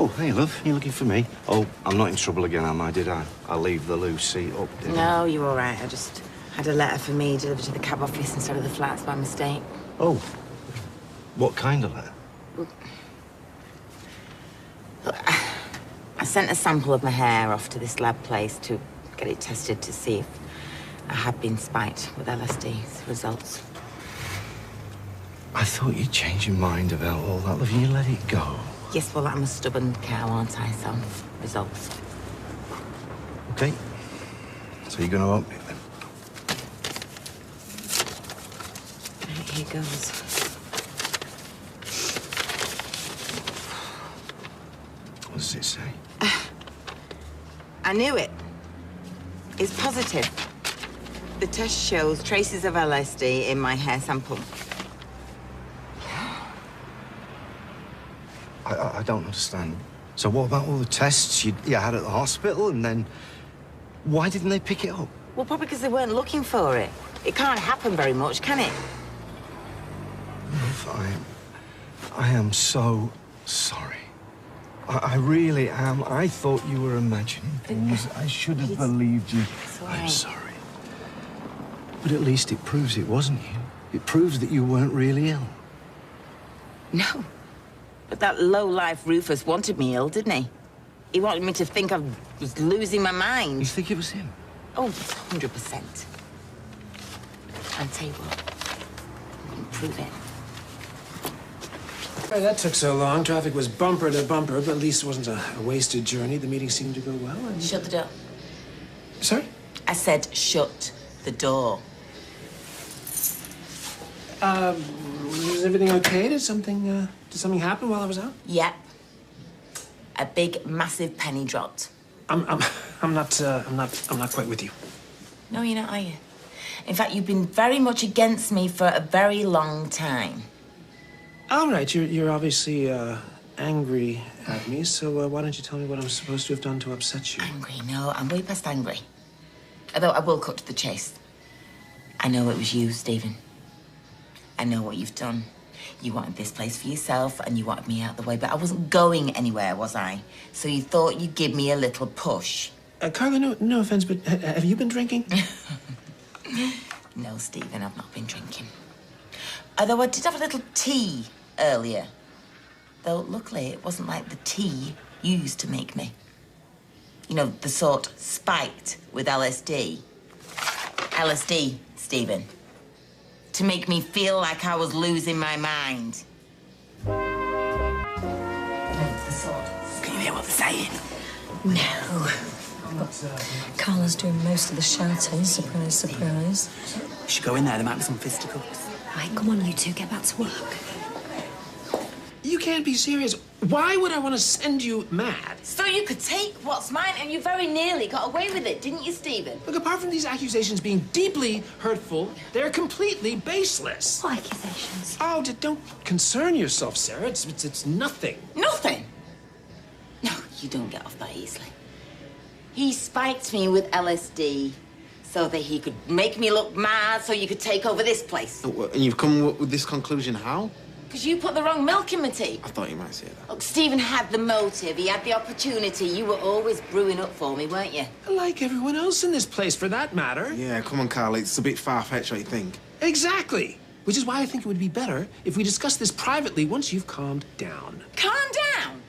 Oh, hey, love. You looking for me? Oh, I'm not in trouble again, am I? Did I? I leave the loose seat up, didn't I? No, you're all right. I just had a letter for me delivered to the cab office instead of the flats by mistake. Oh. What kind of letter? Look, I sent a sample of my hair off to this lab place to get it tested to see if I had been spiked with LSD's results. I thought you'd change your mind about all that, love. You let it go. Yes, well, I'm a stubborn cow, aren't I? So, results. Okay. So you're gonna open it then? Right, here goes. What does it say? I knew it. It's positive. The test shows traces of LSD in my hair sample. I don't understand. So what about all the tests you had at the hospital, and then why didn't they pick it up? Well, probably because they weren't looking for it. It can't happen very much, can it? Love, I am so sorry. I really am. I thought you were imagining things. I should have believed you. I'm sorry. But at least it proves it wasn't you. It proves that you weren't really ill. No. But that low-life Rufus wanted me ill, didn't he? He wanted me to think I was losing my mind. You think it was him? Oh, 100%. I'll tell you what. I'm going to prove it. Well, that took so long. Traffic was bumper to bumper, but at least it wasn't a wasted journey. The meeting seemed to go well. And... Shut the door. Sorry? I said shut the door. Was everything okay? Did something happen while I was out? Yep. A big, massive penny dropped. I'm not quite with you. No, you're not, are you? In fact, you've been very much against me for a very long time. All right, you're obviously angry at me, so why don't you tell me what I'm supposed to have done to upset you? Angry? No, I'm way past angry. Although I will cut to the chase. I know it was you, Stephen. I know what you've done. You wanted this place for yourself, and you wanted me out of the way, but I wasn't going anywhere, was I? So you thought you'd give me a little push. Carla, no offense, but have you been drinking? No, Stephen, I've not been drinking. Although I did have a little tea earlier. Though, luckily, it wasn't like the tea you used to make me. You know, the sort spiked with LSD. LSD, Stephen. To make me feel like I was losing my mind. That's the sort. Can you hear what they're saying? No. Carla's doing most of the shouting, surprise, surprise. We should go in there, there might be some fisticuffs. Right, come on, you two, get back to work. You can't be serious. Why would I want to send you mad? So you could take what's mine, and you very nearly got away with it, didn't you, Stephen? Look, apart from these accusations being deeply hurtful, they're completely baseless. What accusations? Oh, don't concern yourself, Sarah. It's nothing. Nothing? No, you don't get off that easily. He spiked me with LSD so that he could make me look mad so you could take over this place. And you've come with this conclusion how? Because you put the wrong milk in my tea. I thought you might say that. Look, Stephen had the motive. He had the opportunity. You were always brewing up for me, weren't you? Like everyone else in this place, for that matter. Yeah, come on, Carl. It's a bit far-fetched, what you think. Exactly. Which is why I think it would be better if we discuss this privately once you've calmed down. Calm down.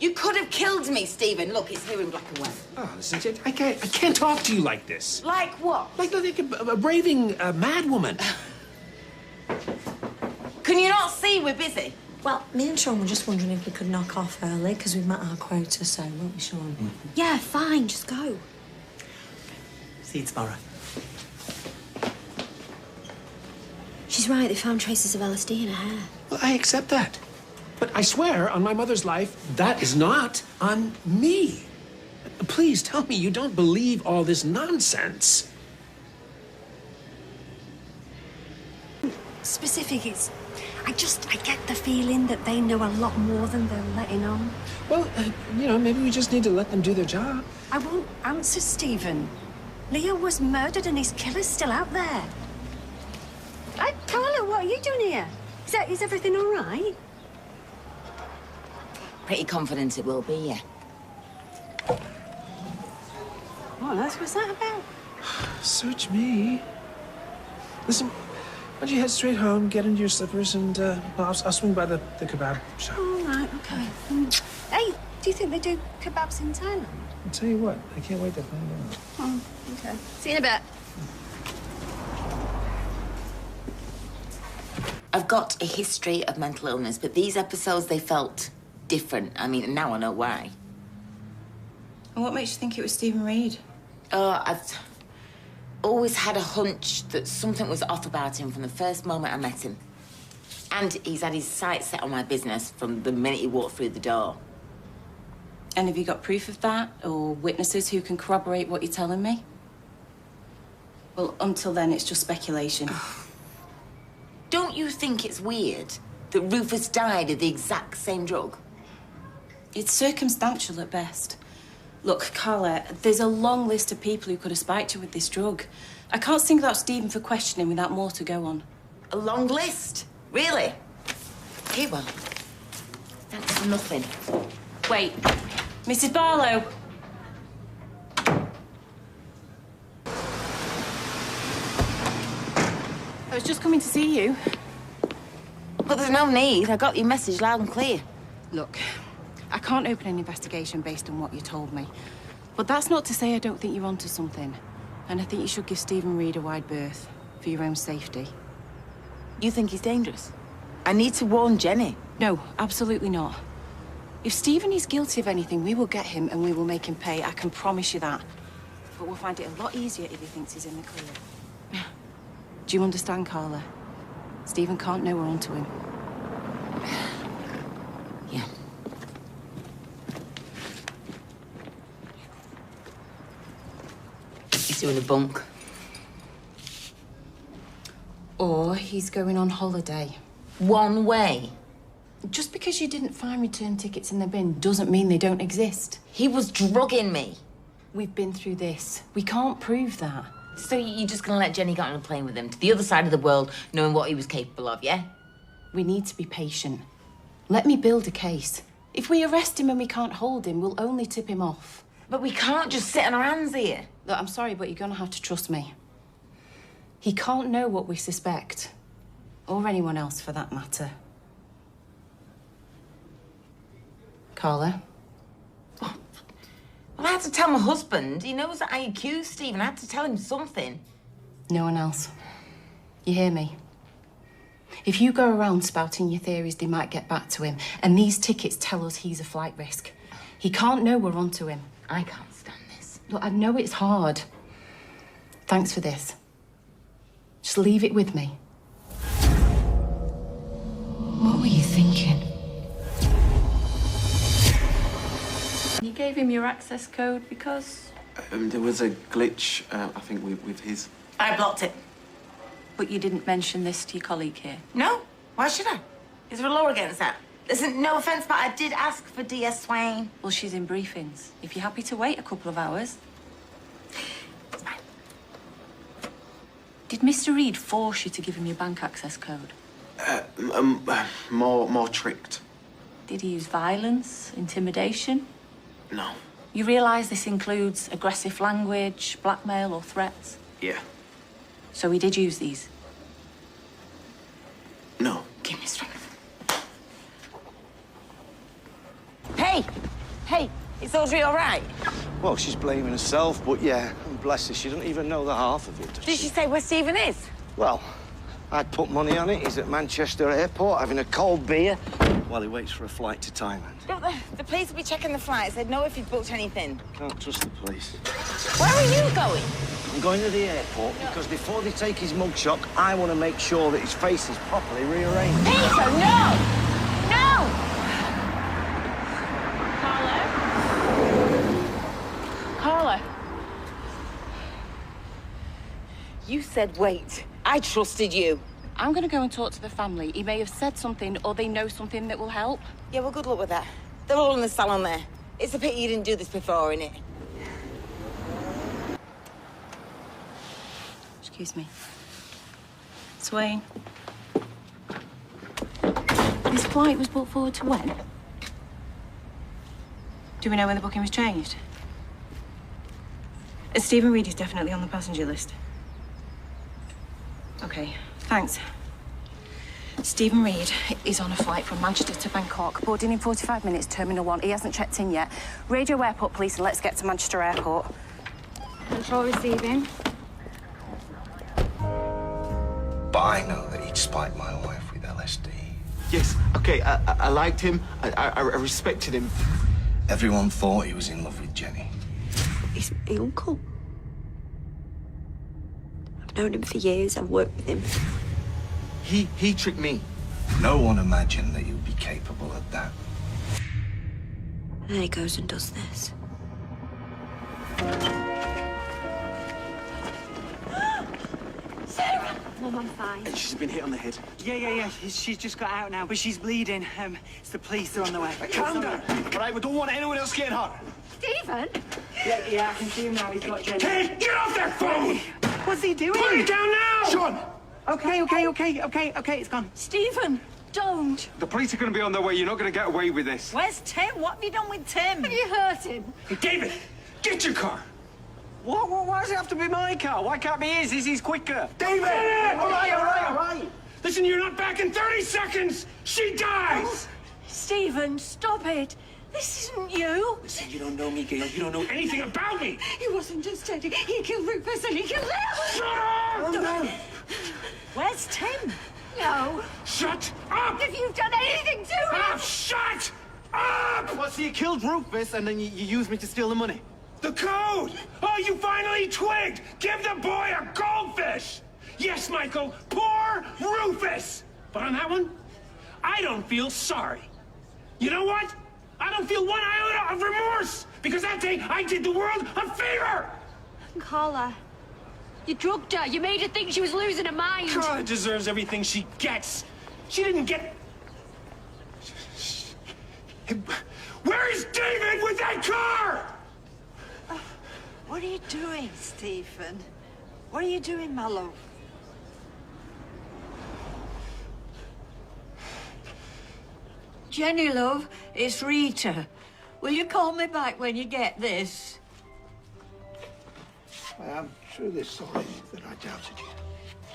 You could have killed me, Stephen. Look, it's here in black and white. Oh, listen, I can't talk to you like this. Like what? Like a raving madwoman. Can you not see we're busy? Well, me and Sean were just wondering if we could knock off early, because we've met our quota, so won't we, Sean? Mm-hmm. Yeah, fine, just go. See you tomorrow. She's right, they found traces of LSD in her hair. Well, I accept that. But I swear on my mother's life, that is not on me. Please tell me you don't believe all this nonsense. Specific, I get the feeling that they know a lot more than they're letting on. Well, maybe we just need to let them do their job. I won't answer, Stephen. Leo was murdered and his killer's still out there. Carla, what are you doing here? Is everything all right? Pretty confident it will be, yeah. What on earth was that about? Search me. Listen, why don't you head straight home, get into your slippers, and I'll swing by the kebab shop. All right, okay. Hey, do you think they do kebabs in Thailand? I'll tell you what, I can't wait to find out. Oh, okay. See you in a bit. I've got a history of mental illness, but these episodes, they felt different. I mean, now I know why. And what makes you think it was Stephen Reed? I've always had a hunch that something was off about him from the first moment I met him. And he's had his sights set on my business from the minute he walked through the door. And have you got proof of that, or witnesses who can corroborate what you're telling me? Well, until then, it's just speculation. Don't you think it's weird that Rufus died of the exact same drug? It's circumstantial at best. Look, Carla, there's a long list of people who could have spiked you with this drug. I can't single out Stephen for questioning without more to go on. A long list? Really? Okay, well, thanks for nothing. Wait, Mrs. Barlow. I was just coming to see you. But there's no need. I got your message loud and clear. Look, I can't open an investigation based on what you told me. But that's not to say I don't think you're onto something. And I think you should give Stephen Reed a wide berth for your own safety. You think he's dangerous? I need to warn Jenny. No, absolutely not. If Stephen is guilty of anything, we will get him and we will make him pay. I can promise you that. But we'll find it a lot easier if he thinks he's in the clear. Do you understand, Carla? Stephen can't know we're onto him. Yeah. He's doing a bunk. Or he's going on holiday. One way. Just because you didn't find return tickets in the bin doesn't mean they don't exist. He was drugging me. We've been through this. We can't prove that. So you're just gonna let Jenny get on a plane with him to the other side of the world, knowing what he was capable of, yeah? We need to be patient. Let me build a case. If we arrest him and we can't hold him, we'll only tip him off. But we can't just sit on our hands here. Look, I'm sorry, but you're gonna have to trust me. He can't know what we suspect. Or anyone else, for that matter. Carla? Well, I had to tell my husband. He knows that I accused Stephen. I had to tell him something. No one else. You hear me? If you go around spouting your theories, they might get back to him. And these tickets tell us he's a flight risk. He can't know we're onto him. I can't stand this. Look, I know it's hard. Thanks for this. Just leave it with me. What were you thinking? You gave him your access code because... There was a glitch, I think, with his... I blocked it. But you didn't mention this to your colleague here. No. Why should I? Is there a law against that? Listen, no offence, but I did ask for DS Swain. Well, she's in briefings. If you're happy to wait a couple of hours... It's fine. Did Mr. Reed force you to give him your bank access code? More tricked. Did he use violence, intimidation? No. You realise this includes aggressive language, blackmail or threats? Yeah. So he did use these? No. Give me strength. Hey! Hey! Is Audrey all right? Well, she's blaming herself, but yeah, bless her, she doesn't even know the half of it, does Did she say where Stephen is? Well, I'd put money on it. He's at Manchester Airport having a cold beer while he waits for a flight to Thailand. No, the police will be checking the flights. They'd know if you'd booked anything. Can't trust the police. Where are you going? I'm going to the airport because before they take his mugshot, I want to make sure that his face is properly rearranged. Peter, no! No! Carla? You said wait. I trusted you. I'm going to go and talk to the family. He may have said something or they know something that will help. Yeah, well, good luck with that. They're all in the salon there. It's a pity you didn't do this before, innit? Excuse me. Swain. This flight was brought forward to when? Do we know when the booking was changed? Stephen Reed is definitely on the passenger list. Okay, thanks. Stephen Reed is on a flight from Manchester to Bangkok. Boarding in 45 minutes, Terminal 1. He hasn't checked in yet. Radio airport police and let's get to Manchester Airport. Control receiving. But I know that he'd spike my wife with LSD. Yes, okay, I liked him. I respected him. Everyone thought he was in love with Jenny. He's my uncle. I've known him for years. I've worked with him. He tricked me. No one imagined that you'd be capable of that. And then he goes and does this. Sarah! Mum, I'm fine. She's been hit on the head. Yeah. She's just got out now, but she's bleeding. It's the police. They're on the way. Calm down. All right, we don't want anyone else getting hurt. Stephen! Yeah, I can see him now. He's got Jenny. Kate, get off that phone! What's he doing? Put it down now! Sean! Okay, it's gone. Stephen, don't. The police are going to be on their way. You're not going to get away with this. Where's Tim? What have you done with Tim? Have you hurt him? Hey, David, get your car. What? Why does it have to be my car? Why can't it be his? He's quicker. David! All right. Listen, you're not back in 30 seconds! She dies! Stephen, stop it. This isn't you. Listen, you don't know me, Gail. You don't know Anything about me! He wasn't just Teddy. He killed Rufus and he killed Leo. Shut up! Where's Tim? No. Shut up! If you've done anything to him. Shut up! Well, so you killed Rufus and then you used me to steal the money. The code! Oh, you finally twigged! Give the boy a goldfish! Yes, Michael, poor Rufus! But on that one, I don't feel sorry. You know what? I don't feel one iota of remorse! Because that day, I did the world a favor! Carla, you drugged her. You made her think she was losing her mind. Carla deserves everything she gets. She didn't get... Where is David with that car? What are you doing, Stephen? What are you doing, my love? Jenny, love, it's Rita. Will you call me back when you get this? I am truly sorry that I doubted you.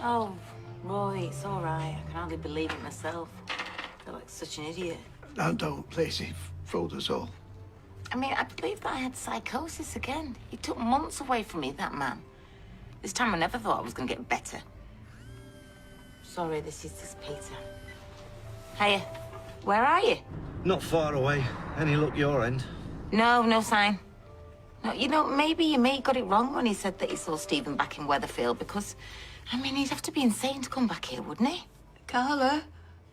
Oh, Roy, it's all right. I can hardly believe it myself. I feel like such an idiot. Now don't, please. He fooled us all. I mean, I believe that I had psychosis again. He took months away from me, that man. This time I never thought I was going to get better. Sorry, this is Peter. Hiya. Where are you? Not far away. Any luck your end? No sign. No, you know, maybe your mate got it wrong when he said that he saw Stephen back in Weatherfield because, I mean, he'd have to be insane to come back here, wouldn't he? Carla,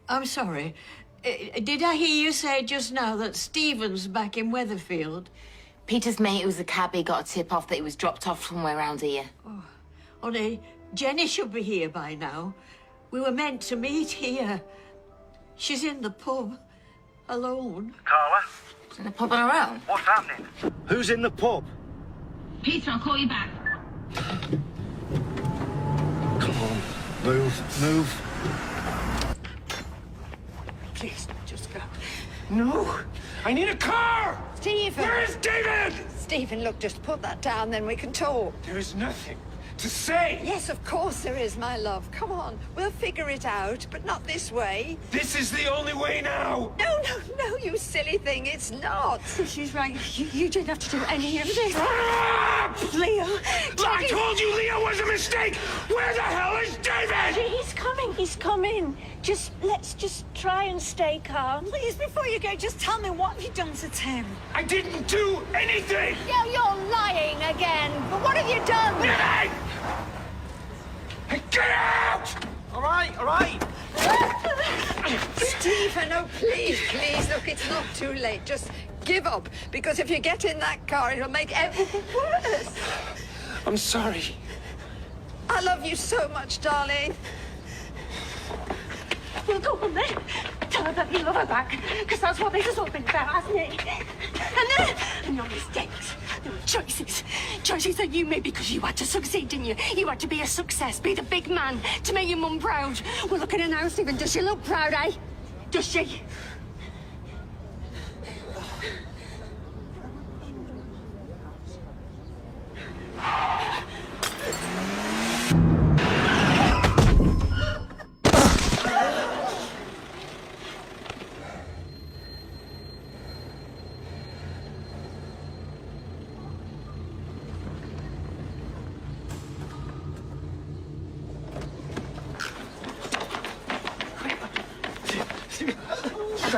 I'm sorry. Did I hear you say just now that Stephen's back in Weatherfield? Peter's mate, who was a cabbie, got a tip off that he was dropped off somewhere around here. Oh, honey, Jenny should be here by now. We were meant to meet here. She's in the pub, alone. Carla? She's in the pub on her own? What's happening? Who's in the pub? Peter, I'll call you back. Come on, move. Please, just go. No! I need a car! Stephen! Where is David? Stephen, look, just put that down, then we can talk. There is nothing to say. Yes, of course there is, my love. Come on, we'll figure it out, but not this way. This is the only way now. No, you silly thing, it's not. She's right. You didn't have to do any of this. Stop! Leo! I told you Leo was a mistake! Where the hell is David? He's coming. Let's just try and stay calm. Please, before you go, just tell me what have you done to Tim? I didn't do anything! Yeah, you're lying again. But what have you done? Hey! Get out! All right. Stephen, oh, please, look, it's not too late. Just give up, because if you get in that car, it'll make everything worse. I'm sorry. I love you so much, darling. Well, go on then. Tell her that you love her back, because that's what this has all been about, hasn't it? And your mistakes, your choices that you made because you had to succeed, didn't you? You had to be a success, be the big man, to make your mum proud. Well, look at her now, Stephen. Does she look proud, eh? Does she?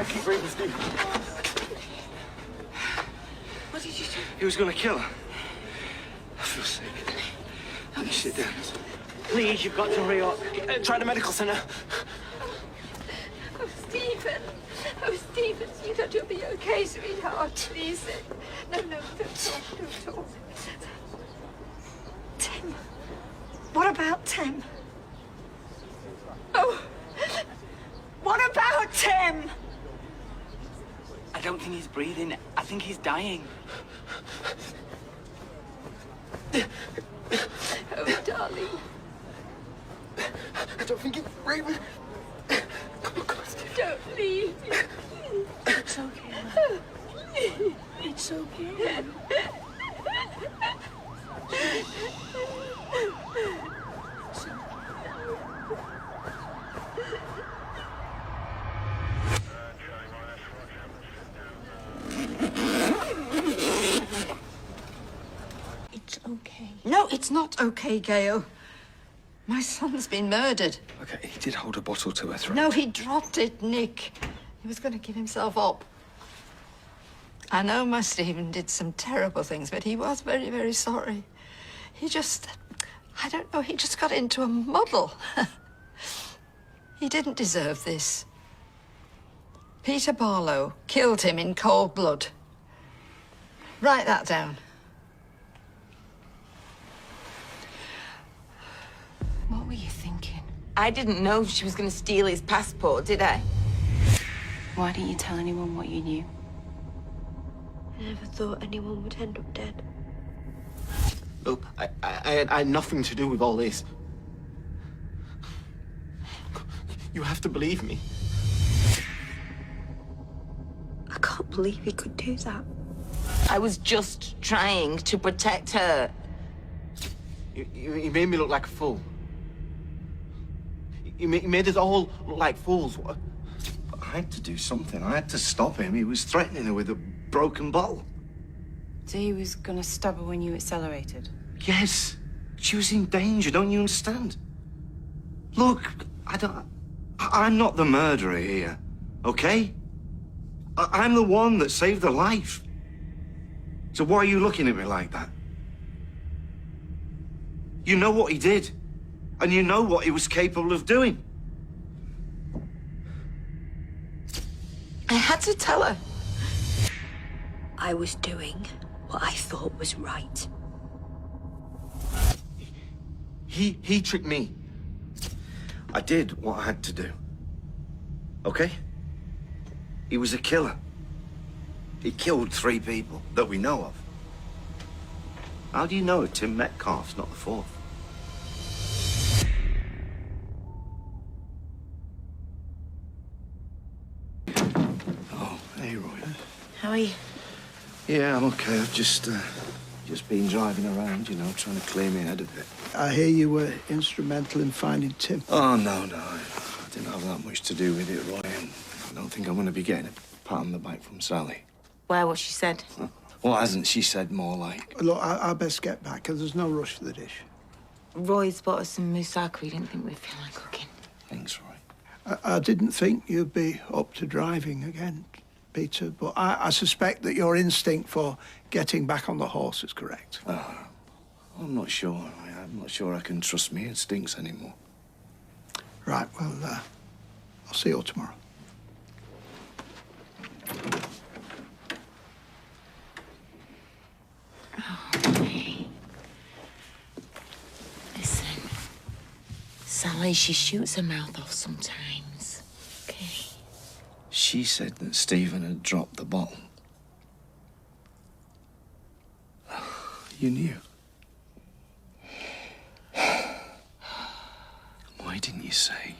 keep raping Steve. What did you do? He was going to kill her. I feel sick. Let me sit down. Please, you've got to hurry up. Try the medical centre. Oh, Stephen. Oh, Stephen, sweetheart, you'll be okay, sweetheart. Please. No, don't talk. Tim. What about Tim? Oh. What about Tim? I don't think he's breathing. I think he's dying. Oh, darling. I don't think he's breathing. Don't leave. It's okay, Mum. It's okay. It's okay. No, it's not okay, Gail. My son's been murdered. Okay, he did hold a bottle to her throat. No, he dropped it, Nick. He was going to give himself up. I know my Stephen did some terrible things, but he was very, very sorry. He just, I don't know, he just got into a muddle. He didn't deserve this. Peter Barlow killed him in cold blood. Write that down. What were you thinking? I didn't know she was going to steal his passport, did I? Why didn't you tell anyone what you knew? I never thought anyone would end up dead. Look, I had nothing to do with all this. You have to believe me. I can't believe he could do that. I was just trying to protect her. You made me look like a fool. You made us all look like fools. I had to do something. I had to stop him. He was threatening her with a broken bottle. So he was gonna stab her when you accelerated? Yes. She was in danger, don't you understand? Look, I'm not the murderer here, okay? I'm the one that saved her life. So why are you looking at me like that? You know what he did, and you know what he was capable of doing. I had to tell her. I was doing what I thought was right. He tricked me. I did what I had to do. Okay? He was a killer. He killed 3 people that we know of. How do you know Tim Metcalf's not the 4th? Oh, hey, Roy. How are you? Yeah, I'm okay. I've just been driving around, you know, trying to clear my head a bit. I hear you were instrumental in finding Tim. Oh, no. I didn't have that much to do with it, Roy, and I don't think I'm going to be getting a pat on the back from Sally. Well, what she said. Well, hasn't she said more like? Look, I best get back, because there's no rush for the dish. Roy's bought us some moussaka. We didn't think we'd feel like cooking. Thanks, Roy. I didn't think you'd be up to driving again, Peter, but I suspect that your instinct for getting back on the horse is correct. I'm not sure. I'm not sure I can trust my instincts anymore. Right, well, I'll see you all tomorrow. Listen, Sally, she shoots her mouth off sometimes. Okay. She said that Stephen had dropped the bottle. You knew. Why didn't you say?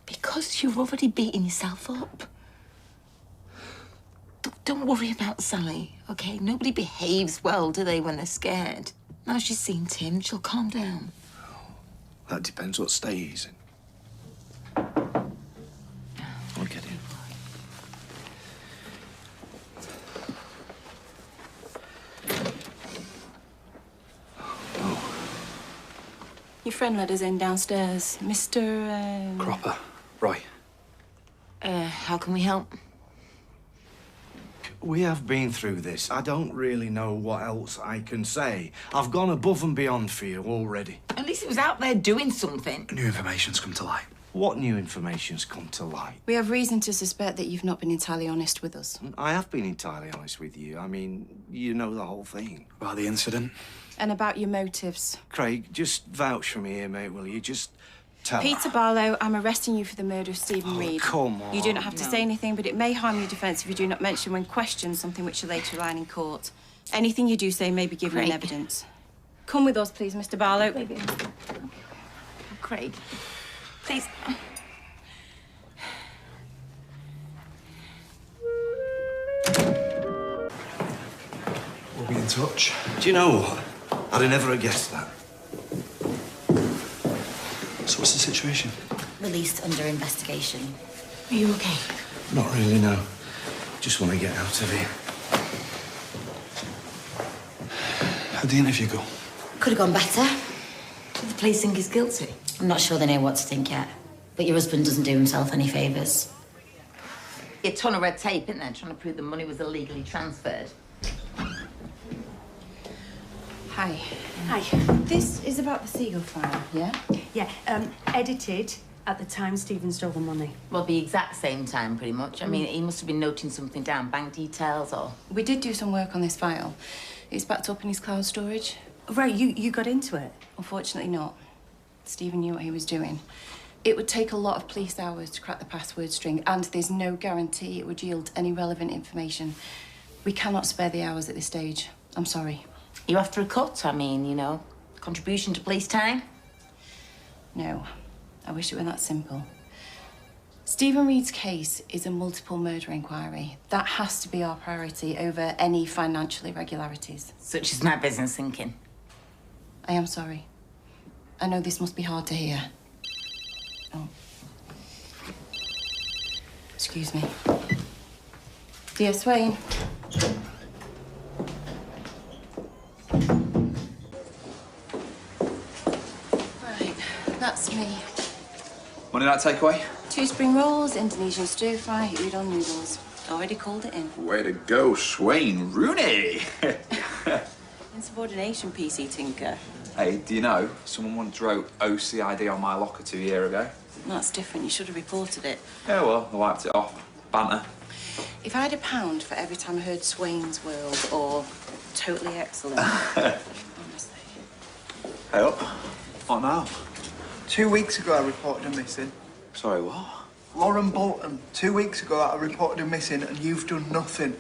Because you've already beaten yourself up. Don't worry about Sally, okay? Nobody behaves well, do they, when they're scared? Now she's seen Tim, she'll calm down. That depends what state he's in. I'll get in. Your friend let us in downstairs. Mr. Cropper. Roy. How can we help? we have been through this. I don't really know what else I can say. I've gone above and beyond for you already. At least he was out there doing something. New information's come to light. What new information's come to light? We have reason to suspect that you've not been entirely honest with us. I have been entirely honest with you. I mean, you know the whole thing. About the incident? And about your motives. Craig, just vouch for me here, mate, will you? Just tell Peter Barlow, I'm arresting you for the murder of Stephen Reed. Come on. You do not have to say anything, but it may harm your defence if you do not mention when questioned something which you later rely in court. Anything you do say may be given in evidence. Come with us, please, Mr. Barlow. Craig, please. We'll be in touch. Do you know what? I'd have never have guessed that. So what's the situation? Released under investigation. Are you okay? Not really, no. Just want to get out of here. How'd the interview go? Could have gone better. The police think he's guilty. I'm not sure they know what to think yet. But your husband doesn't do himself any favours. A ton of red tape, isn't there, trying to prove the money was illegally transferred. Hi. Hi. This is about the Seagull file, yeah? Yeah, edited at the time Stephen stole the money. Well, the exact same time, pretty much. I mean, he must have been noting something down, bank details or... We did do some work on this file. It's backed up in his cloud storage. Right, you got into it? Unfortunately not. Stephen knew what he was doing. It would take a lot of police hours to crack the password string, and there's no guarantee it would yield any relevant information. We cannot spare the hours at this stage. I'm sorry. You after a cut? I mean, you know, contribution to police time? No. I wish it were that simple. Stephen Reed's case is a multiple murder inquiry. That has to be our priority over any financial irregularities. Such is my business thinking. I am sorry. I know this must be hard to hear. Oh. Excuse me. Dear Swain. Right, that's me. Money night takeaway? 2 spring rolls, Indonesian stir fry, udon noodles. Already called it in. Way to go, Swain Rooney. Insubordination, PC Tinker. Hey, do you know, someone once wrote OCID on my locker 2 years ago. That's different. You should have reported it. Yeah, well, I wiped it off. Banter. If I had £1 for every time I heard Swain's World or Totally Excellent. Honestly. Hey up. What now? 2 weeks ago, I reported him missing. Sorry, what? Lauren Bolton. 2 weeks ago, I reported him missing, and you've done nothing.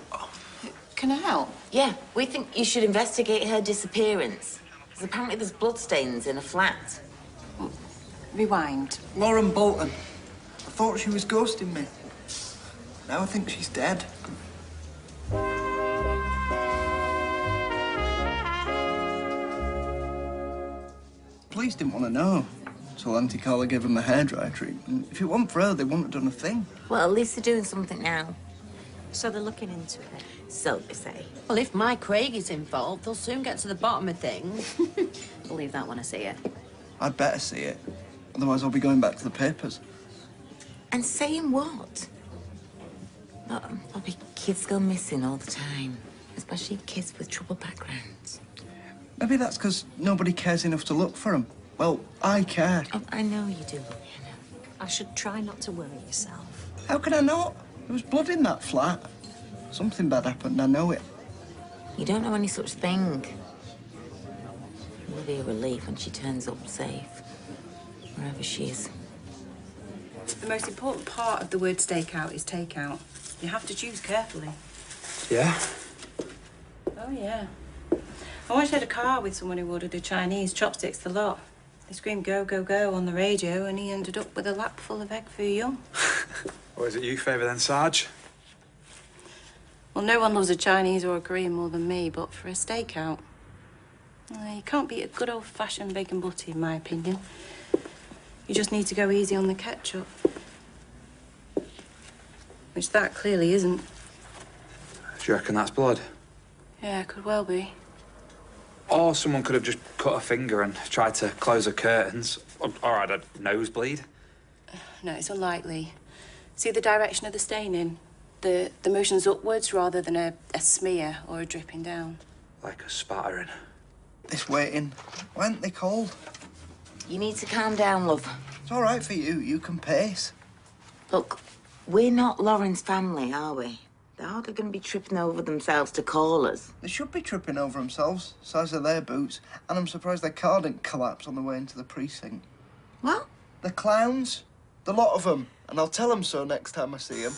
Can I help? Yeah, we think you should investigate her disappearance. Because apparently there's bloodstains in a flat. Rewind. Lauren Bolton. I thought she was ghosting me. Now I think she's dead. Police didn't want to know. So Auntie Carla gave him a hairdryer treatment. If it wasn't for her, they wouldn't have done a thing. Well, at least they're doing something now. So they're looking into it. So they say. Well, if my Craig is involved, they'll soon get to the bottom of things. Believe that when I see it. I'd better see it. Otherwise, I'll be going back to the papers. And saying what? Probably kids go missing all the time. Especially kids with troubled backgrounds. Maybe that's because nobody cares enough to look for them. Well, I care. Oh, I know you do, Lily, I know. I should try not to worry yourself. How can I not? There was blood in that flat. Something bad happened, I know it. You don't know any such thing. It will be a relief when she turns up safe, wherever she is. The most important part of the word stakeout is takeout. You have to choose carefully. Yeah? Oh, yeah. I once had a car with someone who ordered a Chinese, chopsticks the lot. They screamed go, go, go on the radio, and he ended up with a lap full of egg for young. Or is it you favour then, Sarge? Well, no one loves a Chinese or a Korean more than me, but for a stakeout, you can't beat a good old-fashioned bacon butty, in my opinion. You just need to go easy on the ketchup. Which that clearly isn't. Do you reckon that's blood? Yeah, could well be. Or someone could have just cut a finger and tried to close the curtains. Or had a nosebleed. No, it's unlikely. See the direction of the staining? The motion's upwards rather than a smear or a dripping down. Like a spattering. This waiting. Why aren't they cold? You need to calm down, love. It's all right for you. You can pace. Look, we're not Lauren's family, are we? They're hardly going to be tripping over themselves to call us. They should be tripping over themselves, size of their boots, and I'm surprised their car didn't collapse on the way into the precinct. What? The clowns. The lot of them. And I'll tell them so next time I see them.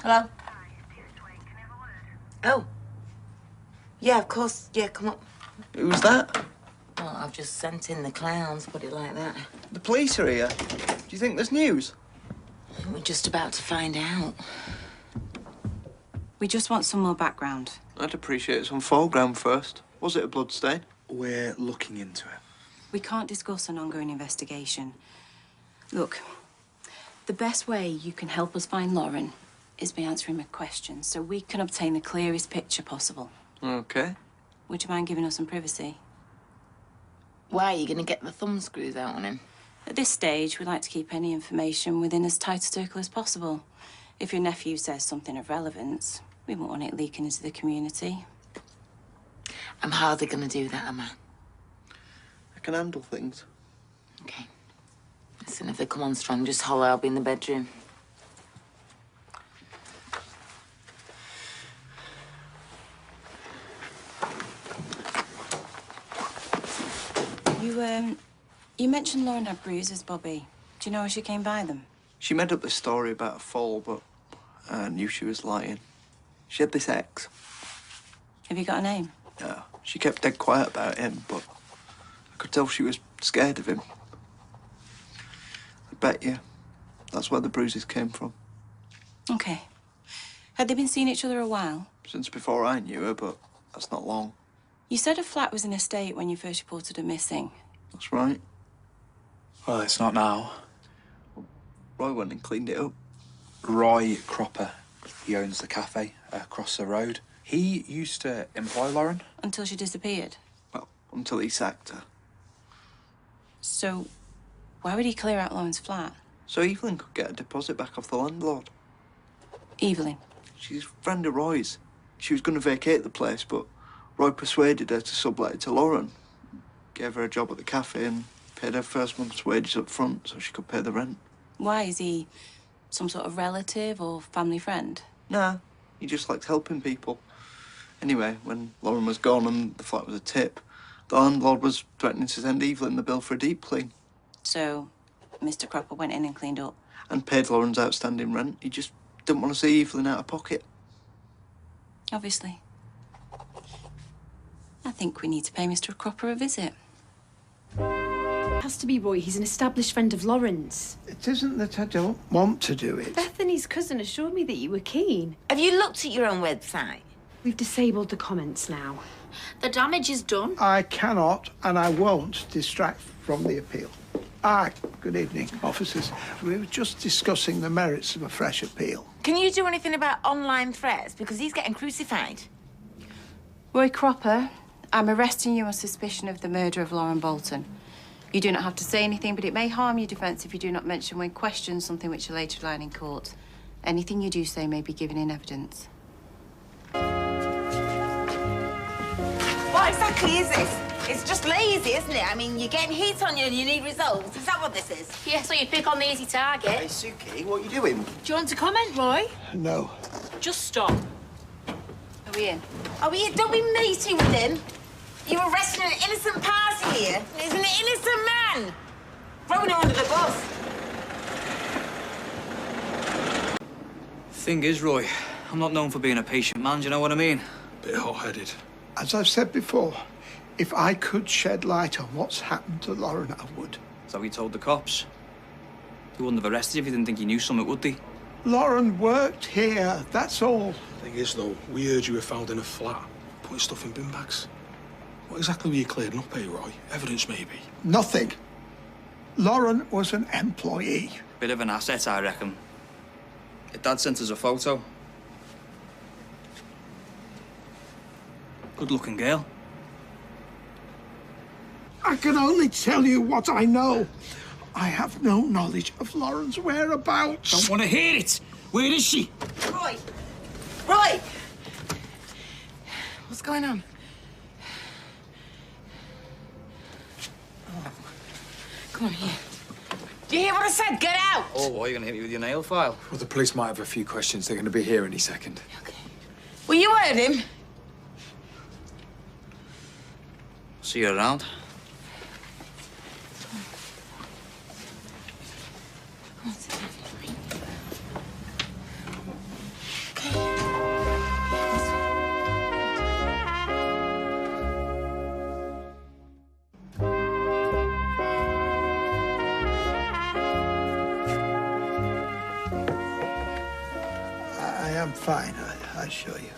Hello? Oh. Yeah, of course. Yeah, come on. Who's that? Well, I've just sent in the clowns, put it like that. The police are here. Do you think there's news? We're just about to find out. We just want some more background. I'd appreciate some foreground first. Was it a bloodstain? We're looking into it. We can't discuss an ongoing investigation. Look, the best way you can help us find Lauren is by answering my questions so we can obtain the clearest picture possible. Okay. Would you mind giving us some privacy? Why are you going to get the thumb screws out on him? At this stage, we like to keep any information within as tight a circle as possible. If your nephew says something of relevance, we won't want it leaking into the community. I'm hardly going to do that, am I? I can handle things. Okay. Listen, if they come on strong, just holler. I'll be in the bedroom. You mentioned Lauren had bruises, Bobby. Do you know how she came by them? She made up this story about a fall, but I knew she was lying. She had this ex. Have you got a name? Yeah, she kept dead quiet about him, but I could tell she was scared of him. I bet you that's where the bruises came from. Okay. Had they been seeing each other a while? Since before I knew her, but that's not long. You said her flat was in a state when you first reported her missing. That's right. Well, it's not now. Roy went and cleaned it up. Roy Cropper. He owns the cafe across the road. He used to employ Lauren. Until she disappeared? Well, until he sacked her. So, why would he clear out Lauren's flat? So Evelyn could get a deposit back off the landlord. Evelyn? She's a friend of Roy's. She was going to vacate the place, but Roy persuaded her to sublet it to Lauren. Gave her a job at the cafe and paid her first month's wages up front so she could pay the rent. Why? Is he some sort of relative or family friend? Nah, he just likes helping people. Anyway, when Lauren was gone and the flat was a tip, the landlord was threatening to send Evelyn the bill for a deep clean. So, Mr. Cropper went in and cleaned up? And paid Lauren's outstanding rent. He just didn't want to see Evelyn out of pocket. Obviously. I think we need to pay Mr. Cropper a visit. It has to be Roy. He's an established friend of Lauren's. It isn't that I don't want to do it. Bethany's cousin assured me that you were keen. Have you looked at your own website? We've disabled the comments now. The damage is done. I cannot and I won't distract from the appeal. Good evening, officers. We were just discussing the merits of a fresh appeal. Can you do anything about online threats? Because he's getting crucified. Roy Cropper, I'm arresting you on suspicion of the murder of Lauren Bolton. You do not have to say anything, but it may harm your defence if you do not mention when questioned something which will later lie in court. Anything you do say may be given in evidence. What exactly is this? It's just lazy, isn't it? I mean, you're getting heat on you and you need results. Is that what this is? Yeah, so you pick on the easy target. Hey, Suki, what are you doing? Do you want to comment, Roy? No. Just stop. Are we in? Are we? Don't be matey with him. You're arresting an innocent party here. He's an innocent man. Throwing him under the bus. Thing is, Roy, I'm not known for being a patient man, do you know what I mean? Bit hot-headed. As I've said before, if I could shed light on what's happened to Lauren, I would. Is that what you told the cops? They wouldn't have arrested you if you didn't think you knew something, would they? Lauren worked here, that's all. Thing is, though, we heard you were found in a flat, putting stuff in bin bags. What exactly were you clearing up here, Roy? Evidence, maybe? Nothing. Lauren was an employee. Bit of an asset, I reckon. Your dad sent us a photo. Good-looking girl. I can only tell you what I know. I have no knowledge of Lauren's whereabouts. Don't want to hear it. Where is she? Roy! Roy! What's going on? Oh. Come on, here. Do you hear what I said? Get out! Oh, why are you going to hit me with your nail file? Well, the police might have a few questions. They're going to be here any second. Okay. Well, you heard him. See you around. I am fine, I assure you.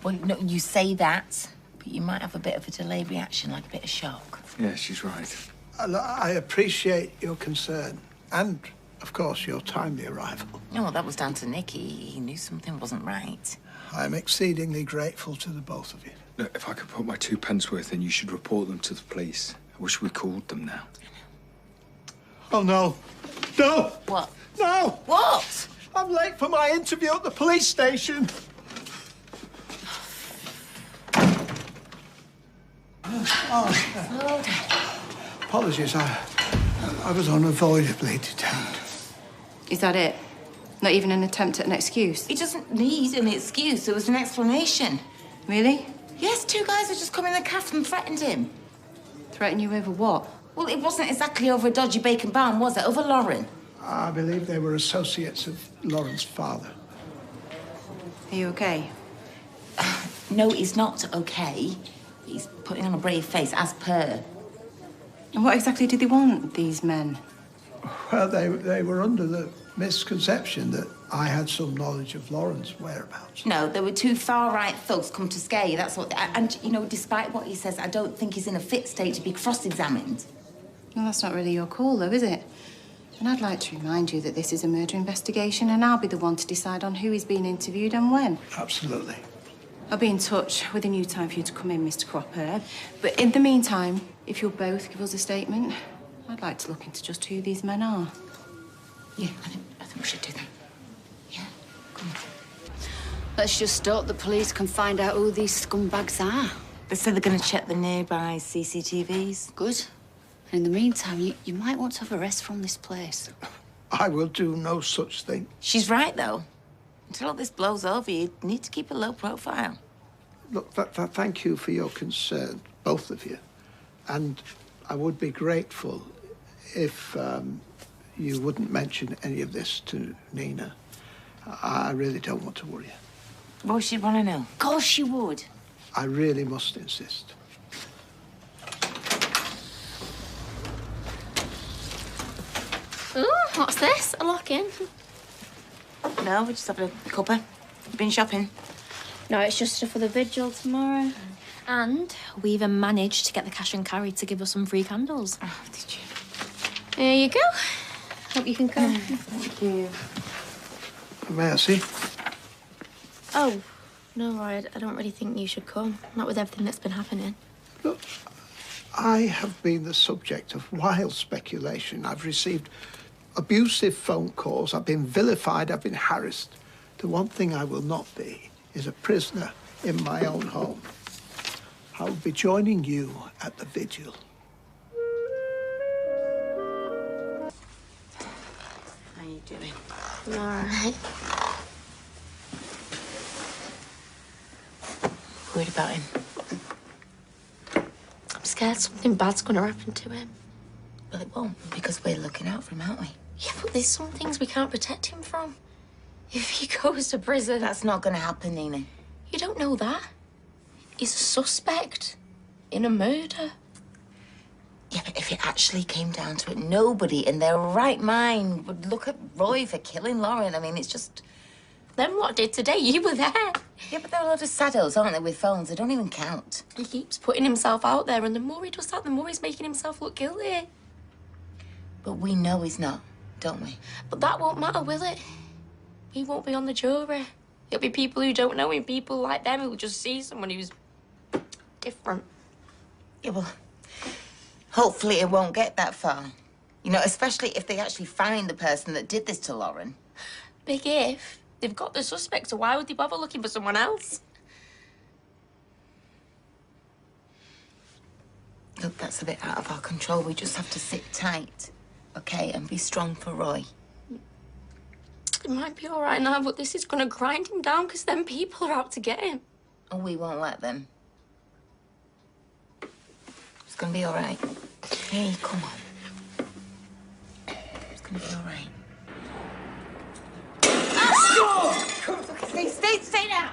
Well, no, you say that, but you might have a bit of a delayed reaction, like a bit of shock. Yeah, she's right. I appreciate your concern and, of course, your timely arrival. No, well, that was down to Nick. He knew something wasn't right. I'm exceedingly grateful to the both of you. Look, if I could put my 2 pence worth in, you should report them to the police. I wish we called them now. Oh, no. No! What? No! What? I'm late for my interview at the police station. Slow down. Apologies, I was unavoidably detained. Is that it? Not even an attempt at an excuse? He doesn't need an excuse. There was an explanation. Really? Yes, 2 guys had just come in the cafe and threatened him. Threaten you over what? Well, it wasn't exactly over a dodgy bacon barn, was it? Over Lauren. I believe they were associates of Lauren's father. Are you okay? No, he's not okay. He's putting on a brave face, as per. And what exactly do they want, these men? Well, they were under the misconception that I had some knowledge of Lauren's whereabouts. No, there were 2 far-right thugs come to scare you, that's what... And, you know, despite what he says, I don't think he's in a fit state to be cross-examined. Well, that's not really your call, though, is it? And I'd like to remind you that this is a murder investigation, and I'll be the one to decide on who is being interviewed and when. Absolutely. I'll be in touch with a new time for you to come in, Mr. Cropper. But in the meantime, if you'll both give us a statement, I'd like to look into just who these men are. Yeah, I think we should do that. Yeah, come on. Let's just hope the police can find out who these scumbags are. They said they're going to check the nearby CCTVs. Good. And in the meantime, you might want to have a rest from this place. I will do no such thing. She's right, though. Until all this blows over, you need to keep a low profile. Look, thank you for your concern, both of you. And I would be grateful if you wouldn't mention any of this to Nina. I really don't want to worry her. Well, she'd want to know. Of course she would. I really must insist. Ooh, what's this? A lock-in? No, we just have a cuppa. You've been shopping? No, it's just for the vigil tomorrow. And we even managed to get the cash and carry to give us some free candles. Oh, did you? There you go. Hope you can come. Thank you. May I see? Oh, no, Roy, I don't really think you should come. Not with everything that's been happening. Look, I have been the subject of wild speculation. I've received abusive phone calls. I've been vilified. I've been harassed. The one thing I will not be is a prisoner in my own home. I will be joining you at the vigil. How you doing? I'm all right. Worried about him? I'm scared something bad's going to happen to him. Well, it won't, because we're looking out for him, aren't we? Yeah, but there's some things we can't protect him from. If he goes to prison... That's not going to happen, Nina. You don't know that. He's a suspect in a murder. Yeah, but if it actually came down to it, nobody in their right mind would look at Roy for killing Lauren. I mean, it's just... Then what did today? You were there. Yeah, but there are a lot of saddos, aren't there, with phones? They don't even count. He keeps putting himself out there, and the more he does that, the more he's making himself look guilty. But we know he's not, don't we? But that won't matter, will it? He won't be on the jury. It'll be people who don't know him, people like them who'll just see someone who's different. Yeah, well, hopefully it won't get that far. You know, especially if they actually find the person that did this to Lauren. Big if. They've got the suspect, so why would they bother looking for someone else? Look, that's a bit out of our control. We just have to sit tight, okay, and be strong for Roy. It might be all right now, but this is going to grind him down because then people are out to get him. Oh, we won't let them. It's going to be all right. Hey, come on. It's going to be all right. Okay, stay down.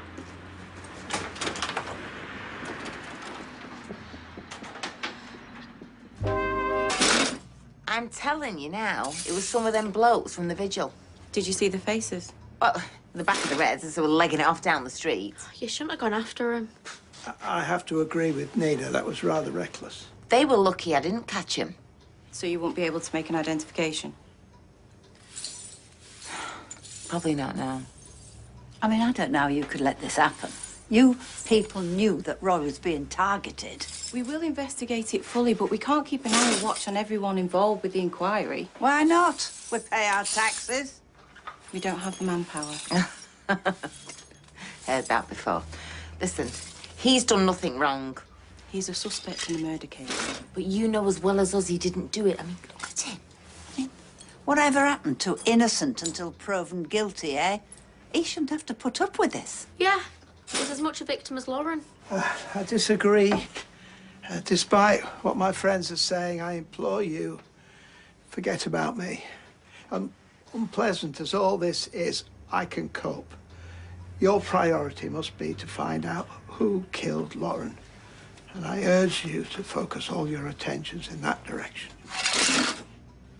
I'm telling you now, it was some of them blokes from the vigil. Did you see the faces? Well, the back of the Reds as they were legging it off down the street. You shouldn't have gone after him. I have to agree with Nina. That was rather reckless. They were lucky I didn't catch him. So you won't be able to make an identification? Probably not now. I mean, I don't know how you could let this happen. You people knew that Roy was being targeted. We will investigate it fully, but we can't keep an eye and watch on everyone involved with the inquiry. Why not? We pay our taxes. We don't have the manpower. Heard that before. Listen, he's done nothing wrong. He's a suspect in a murder case. But you know as well as us he didn't do it. I mean, look at him. Whatever happened to innocent until proven guilty, eh? He shouldn't have to put up with this. Yeah, he was as much a victim as Lauren. I disagree. Despite what my friends are saying, I implore you, forget about me. Unpleasant as all this is, I can cope. Your priority must be to find out who killed Lauren. And I urge you to focus all your attentions in that direction.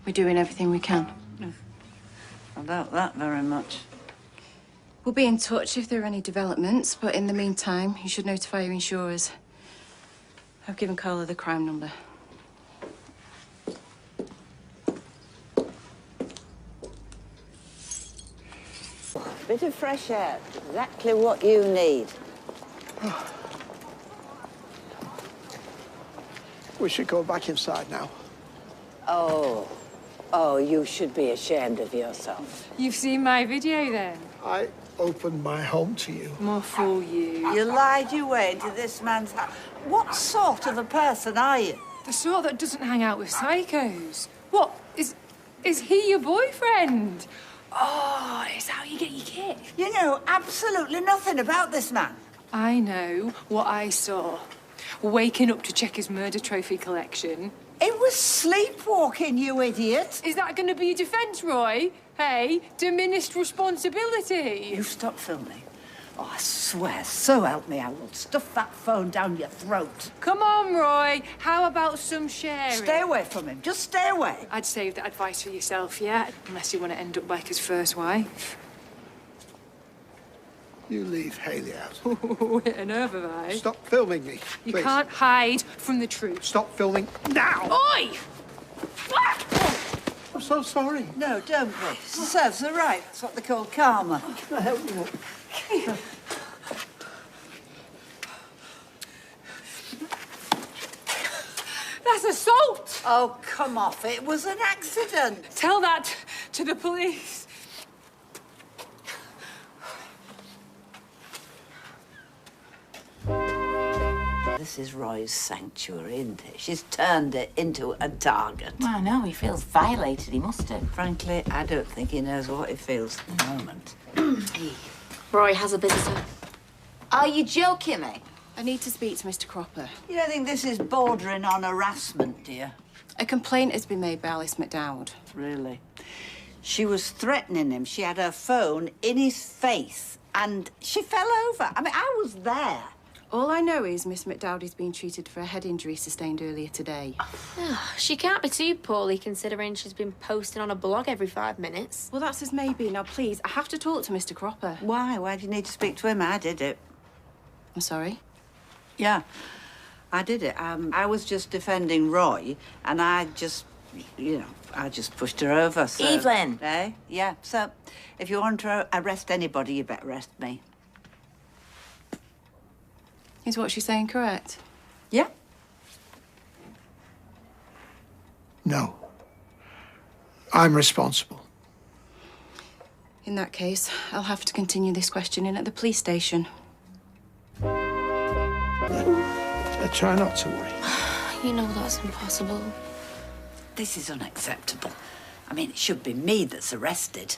We're doing everything we can. I doubt that very much. We'll be in touch if there are any developments, but in the meantime, you should notify your insurers. I've given Carla the crime number. Bit of fresh air, exactly what you need. We should go back inside now. Oh, you should be ashamed of yourself. You've seen my video then? I opened my home to you. More fool you. You lied your way into this man's house. What sort of a person are you? The sort that doesn't hang out with psychos. What? Is he your boyfriend? Oh, is how you get your kit. You know absolutely nothing about this man. I know what I saw. Waking up to check his murder trophy collection. It was sleepwalking, you idiot. Is that going to be your defence, Roy? Hey, diminished responsibility. You stop filming. Oh, I swear, so help me, I will stuff that phone down your throat. Come on, Roy. How about some sharing? Stay away from him. Just stay away. I'd save that advice for yourself, yeah? Unless you want to end up like his first wife. You leave Hayley out. Hit a nerve of I. Stop filming me, You please. can't hide from the truth. Stop filming now! Oi! I'm so sorry. No, don't be. Serves her right. That's what they call karma. Can I help you? That's assault! Oh, come off. It was an accident. Tell that to the police. This is Roy's sanctuary, isn't it? She's turned it into a target. I know, he feels violated. He must have. Frankly, I don't think he knows what he feels at the moment. Roy has a visitor. Are you joking me? I need to speak to Mr. Cropper. You don't think this is bordering on harassment, do you? A complaint has been made by Alice McDowd. Really? She was threatening him. She had her phone in his face and she fell over. I mean, I was there. All I know is Miss McDowd is being treated for a head injury sustained earlier today. She can't be too poorly considering she's been posting on a blog every 5 minutes. Well, that's as may be. Now, please, I have to talk to Mr. Cropper. Why? Why do you need to speak to him? I did it. I'm sorry? Yeah, I did it. I was just defending Roy and I just, I just pushed her over. So, Evelyn! Eh? Yeah, so if you want to arrest anybody, you better arrest me. Is what she's saying correct? Yeah. No. I'm responsible. In that case, I'll have to continue this questioning at the police station. Try not to worry. You know that's impossible. This is unacceptable. I mean, it should be me that's arrested.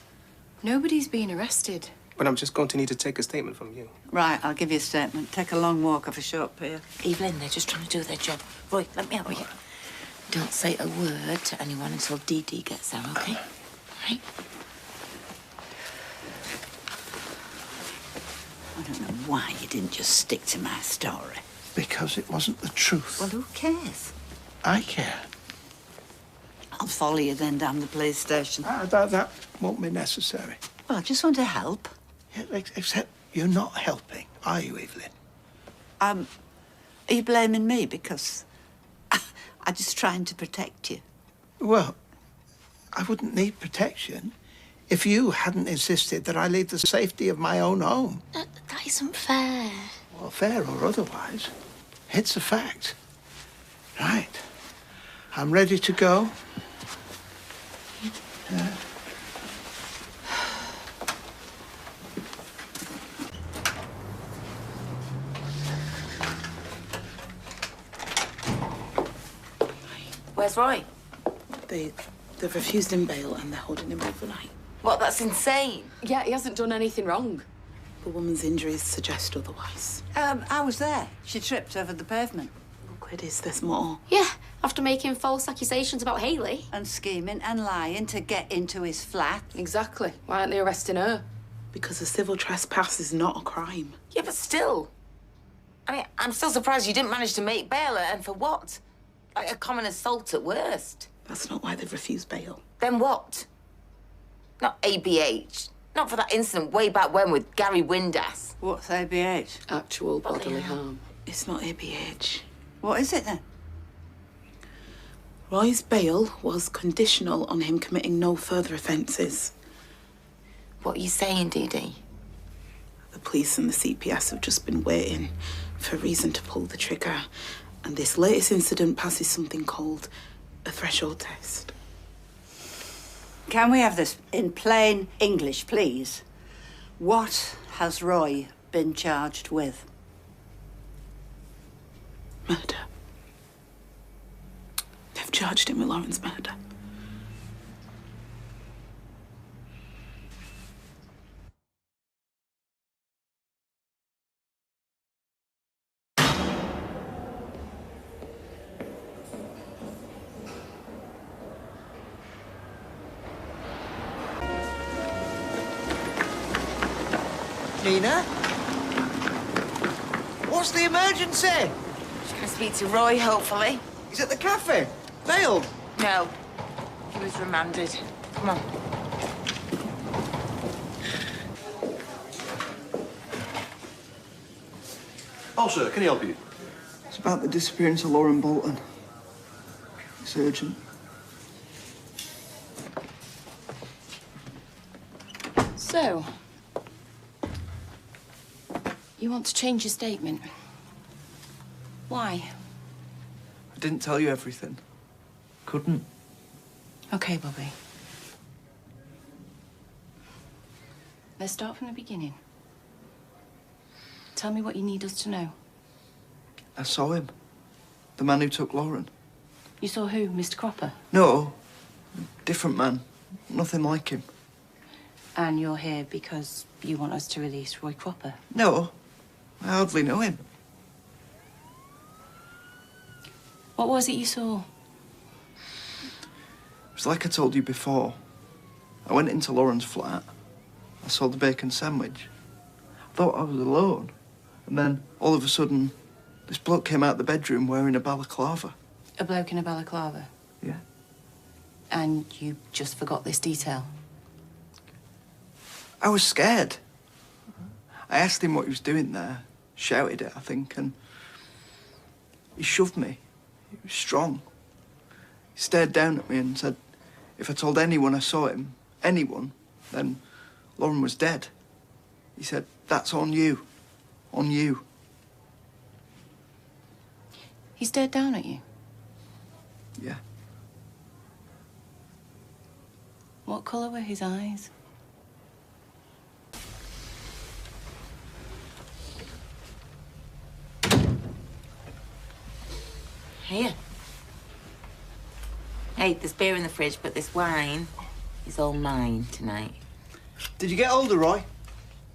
Nobody's being arrested. But I'm just going to need to take a statement from you. Right, I'll give you a statement. Take a long walk off a short pier. Evelyn, they're just trying to do their job. Roy, let me help you. Don't say a word to anyone until Dee Dee gets there, okay? Right? I don't know why you didn't just stick to my story. Because it wasn't the truth. Well, who cares? I care. I'll follow you then down the police station. That won't be necessary. Well, I just want to help. Yeah, except you're not helping, are you, Evelyn? Are you blaming me because I'm just trying to protect you? Well, I wouldn't need protection if you hadn't insisted that I leave the safety of my own home. That isn't fair. Well, fair or otherwise, it's a fact. Right. I'm ready to go. Yeah. Where's Roy? They've refused him bail and they're holding him overnight. What? That's insane. Yeah, he hasn't done anything wrong. The woman's injuries suggest otherwise. I was there. She tripped over the pavement. Look, it is, there's more. Yeah, after making false accusations about Hayley. And scheming and lying to get into his flat. Exactly. Why aren't they arresting her? Because a civil trespass is not a crime. Yeah, but still. I mean, I'm still surprised you didn't manage to make bail, and for what? Like a common assault at worst. That's not why they've refused bail. Then what? Not ABH. Not for that incident way back when with Gary Windass. What's ABH? Actual bodily harm. It's not ABH. What is it then? Roy's bail was conditional on him committing no further offences. What are you saying, Dee Dee? The police and the CPS have just been waiting for a reason to pull the trigger. And this latest incident passes something called a threshold test. Can we have this in plain English, please? What has Roy been charged with? Murder. They've charged him with Lauren's murder. Nina? What's the emergency? Just gonna speak to Roy, hopefully. He's at the cafe. Bailed. No. He was remanded. Come on. Oh, sir, can I help you? It's about the disappearance of Lauren Bolton. It's urgent. So, you want to change your statement? Why? I didn't tell you everything. Couldn't. Okay, Bobby. Let's start from the beginning. Tell me what you need us to know. I saw him. The man who took Lauren. You saw who? Mr. Cropper? No. Different man. Nothing like him. And you're here because you want us to release Roy Cropper? No. I hardly know him. What was it you saw? It was like I told you before. I went into Lauren's flat. I saw the bacon sandwich. I thought I was alone. And then, all of a sudden, this bloke came out the bedroom wearing a balaclava. A bloke in a balaclava? Yeah. And you just forgot this detail? I was scared. I asked him what he was doing there. Shouted it, I think, and he shoved me. He was strong. He stared down at me and said, if I told anyone I saw him, anyone, then Lauren was dead. He said, that's on you. On you. He stared down at you? Yeah. What colour were his eyes? Here. Hey, there's beer in the fridge, but this wine is all mine tonight. Did you get older, Roy?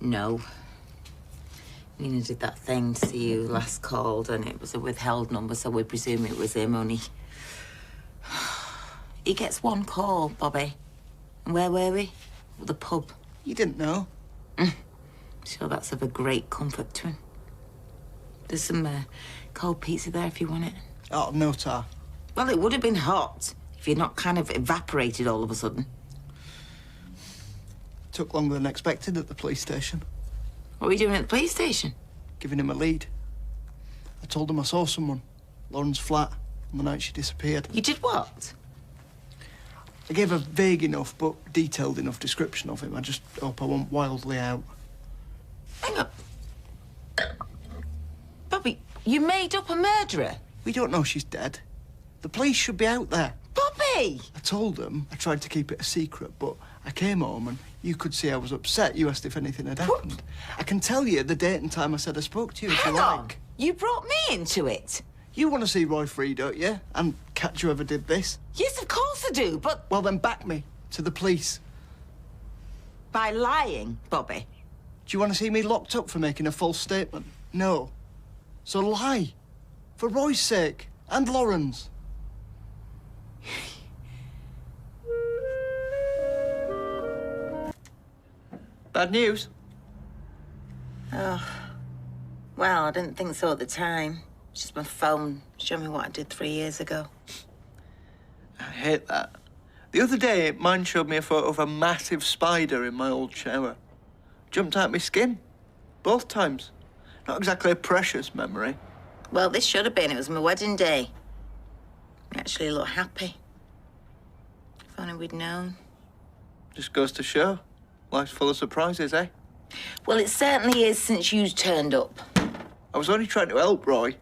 No. Nina did that thing to see you last called, and it was a withheld number, so we presume it was him, only... He gets one call, Bobby. And where were we? The pub. You didn't know? Sure, that's of a great comfort to him. There's some cold pizza there if you want it. Oh, no, Tar. Well, it would have been hot if you'd not kind of evaporated all of a sudden. Took longer than expected at the police station. What were you doing at the police station? Giving him a lead. I told him I saw someone, Lauren's flat, on the night she disappeared. You did what? I gave a vague enough but detailed enough description of him. I just hope I won't wildly out. Hang on. Bobby, you made up a murderer? We don't know she's dead. The police should be out there. Bobby! I told them I tried to keep it a secret, but I came home and you could see I was upset. You asked if anything had happened. I can tell you the date and time I said I spoke to you if you like. You brought me into it. You want to see Roy free, don't you? And catch whoever did this? Yes, of course I do, but... Well, then back me to the police. By lying, Bobby. Do you want to see me locked up for making a false statement? No. So lie. For Roy's sake. And Lauren's. Bad news? Oh. Well, I didn't think so at the time. It's just my phone showing me what I did 3 years ago. I hate that. The other day, mine showed me a photo of a massive spider in my old shower. Jumped out my skin. Both times. Not exactly a precious memory. Well, this should have been. It was my wedding day. I actually look happy. If only we'd known. Just goes to show. Life's full of surprises, eh? Well, it certainly is since you turned up. I was only trying to help, Roy.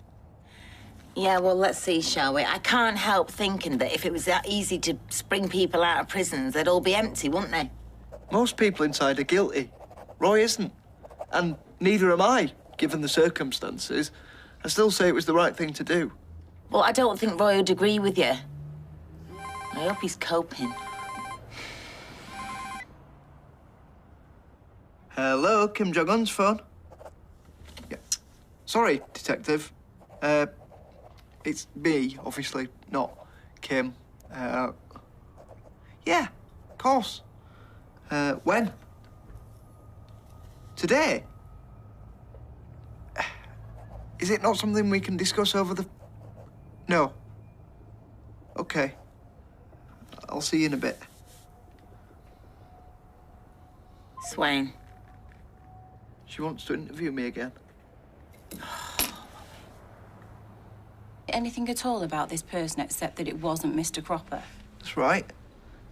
Yeah, well, let's see, shall we? I can't help thinking that if it was that easy to spring people out of prisons, they'd all be empty, wouldn't they? Most people inside are guilty. Roy isn't. And neither am I, given the circumstances. I still say it was the right thing to do. Well, I don't think Roy would agree with you. I hope he's coping. Hello, Kim Jong-un's phone. Yeah. Sorry, Detective. It's me, obviously, not Kim. Yeah, of course. When? Today? Is it not something we can discuss over the... No. Okay. I'll see you in a bit. Swain. She wants to interview me again. Anything at all about this person except that it wasn't Mr. Cropper? That's right.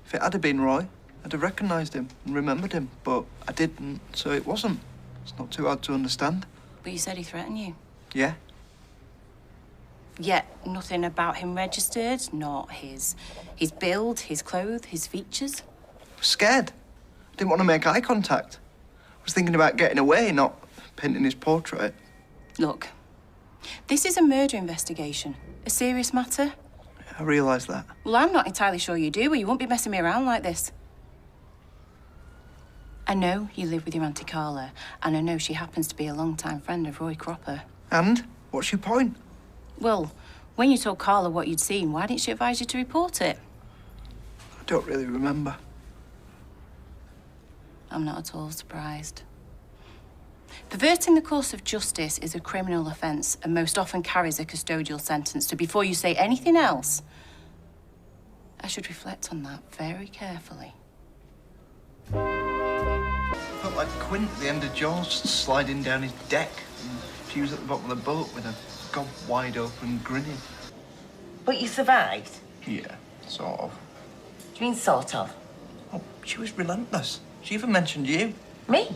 If it had been Roy, I'd have recognised him and remembered him, but I didn't, so it wasn't. It's not too hard to understand. But you said he threatened you. Yeah? Yet nothing about him registered, not his build, his clothes, his features. I was scared. I didn't want to make eye contact. I was thinking about getting away, not painting his portrait. Look, this is a murder investigation. A serious matter. I realise that. Well, I'm not entirely sure you do, or you won't be messing me around like this. I know you live with your Auntie Carla, and I know she happens to be a long-time friend of Roy Cropper. And? What's your point? Well, when you told Carla what you'd seen, why didn't she advise you to report it? I don't really remember. I'm not at all surprised. Perverting the course of justice is a criminal offence and most often carries a custodial sentence. So before you say anything else, I should reflect on that very carefully. I felt like Quint at the end of Jaws, sliding down his deck. And she was at the bottom of the boat with her gob wide open, grinning. But you survived? Yeah, sort of. Do you mean sort of? Oh, she was relentless. She even mentioned you. Me?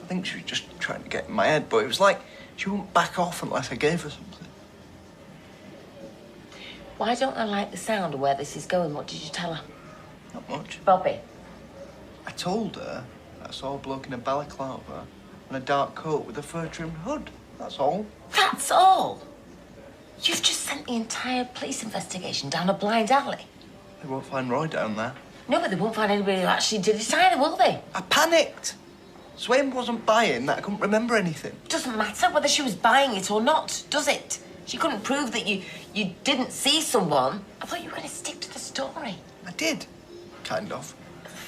I think she was just trying to get in my head, but it was like she wouldn't back off unless I gave her something. Why don't I like the sound of where this is going? What did you tell her? Not much. Bobby. I told her I saw a bloke in a balaclava and a dark coat with a fur-trimmed hood. That's all. That's all? You've just sent the entire police investigation down a blind alley. They won't find Roy down there. No, but they won't find anybody who actually did it either, will they? I panicked. Swain wasn't buying that. I couldn't remember anything. Doesn't matter whether she was buying it or not, does it? She couldn't prove that you didn't see someone. I thought you were going to stick to the story. I did. Kind of.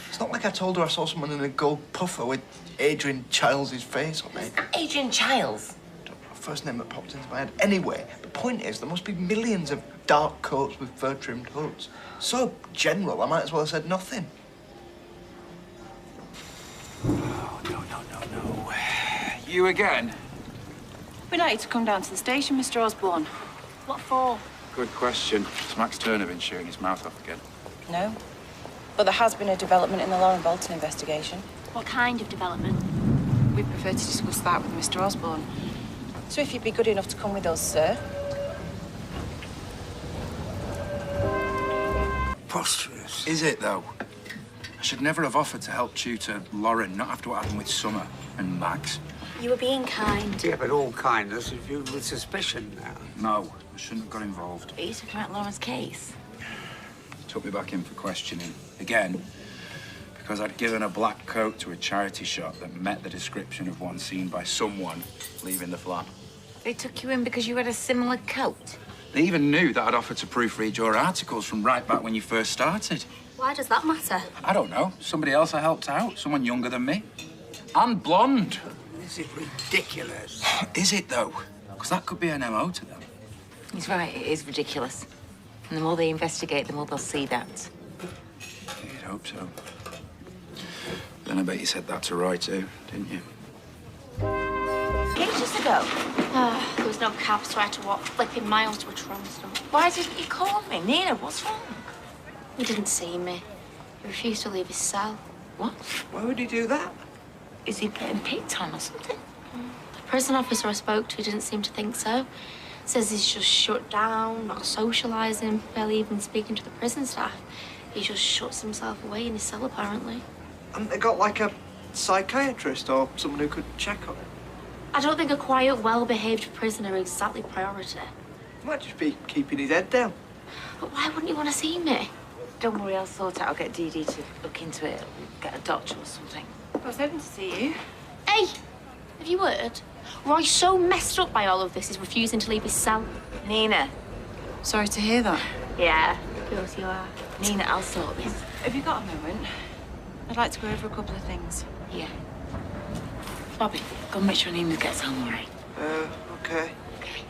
It's not like I told her I saw someone in a gold puffer with Adrian Childs' face on it. Adrian Childs? First name that popped into my head. Anyway, the point is there must be millions of dark coats with fur-trimmed hoods. So general, I might as well have said nothing. No. You again? We'd like you to come down to the station, Mr. Osborne. What for? Good question. Has Max Turner been shooting his mouth off again? No. But there has been a development in the Lauren Bolton investigation. What kind of development? We prefer to discuss that with Mr. Osborne. So if you'd be good enough to come with us, sir. Preposterous. Is it, though? I should never have offered to help tutor Lauren, not after what happened with Summer and Max. You were being kind. Yeah, but all kindness is viewed with suspicion now. No, I shouldn't have got involved. Are you talking about Lauren's case? Took me back in for questioning. Again, because I'd given a black coat to a charity shop that met the description of one seen by someone leaving the flat. They took you in because you had a similar coat? They even knew that I'd offered to proofread your articles from right back when you first started. Why does that matter? I don't know. Somebody else I helped out. Someone younger than me. And blonde. This is ridiculous. Is it, though? Because that could be an MO to them. He's right, it is ridiculous. And the more they investigate, the more they'll see that. You'd hope so. Then I bet you said that to Roy, too, didn't you? Ages ago. There was no cab, so I had to walk flipping miles to a tram stop. Why didn't you call me? Nina, what's wrong? He didn't see me. He refused to leave his cell. What? Why would he do that? Is he getting picked on or something? The prison officer I spoke to didn't seem to think so. Says he's just shut down, not socialising, barely even speaking to the prison staff. He just shuts himself away in his cell, apparently. Haven't they got, like, a psychiatrist or someone who could check on him? I don't think a quiet, well-behaved prisoner is exactly priority. He might just be keeping his head down. But why wouldn't you want to see me? Don't worry, I'll sort it. I'll get Dee Dee to look into it. Get a doctor or something. I was hoping to see you. Hey, have you heard? Roy's so messed up by all of this, he's refusing to leave his cell. Nina. Sorry to hear that. Yeah, of course you are. Nina, I'll sort this. Have you got a moment? I'd like to go over a couple of things. Yeah. Bobby, go and make sure Nina gets home all right. Okay. Okay.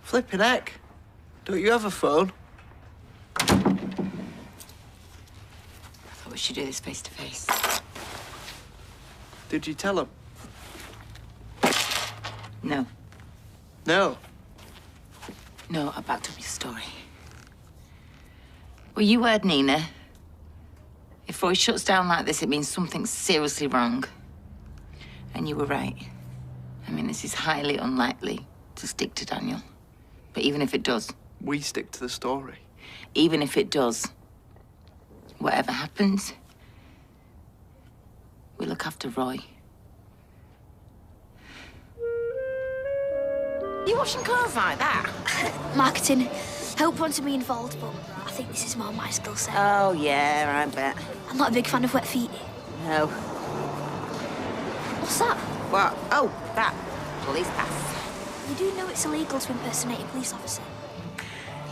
Flippin' heck. Don't you have a phone? I thought we should do this face to face. Did you tell him? No. No. No, I backed up your story. Well, you heard Nina. If Roy shuts down like this, it means something's seriously wrong. And you were right. I mean, this is highly unlikely to stick to Daniel. But even if it does... We stick to the story. Even if it does, whatever happens, we look after Roy. You washing clothes like that? Marketing. Hope wanted me involved, but I think this is more my skill set. Oh, yeah, I bet. I'm not a big fan of wet feet. No. What's that? What? Oh, that. Police pass. You do know it's illegal to impersonate a police officer?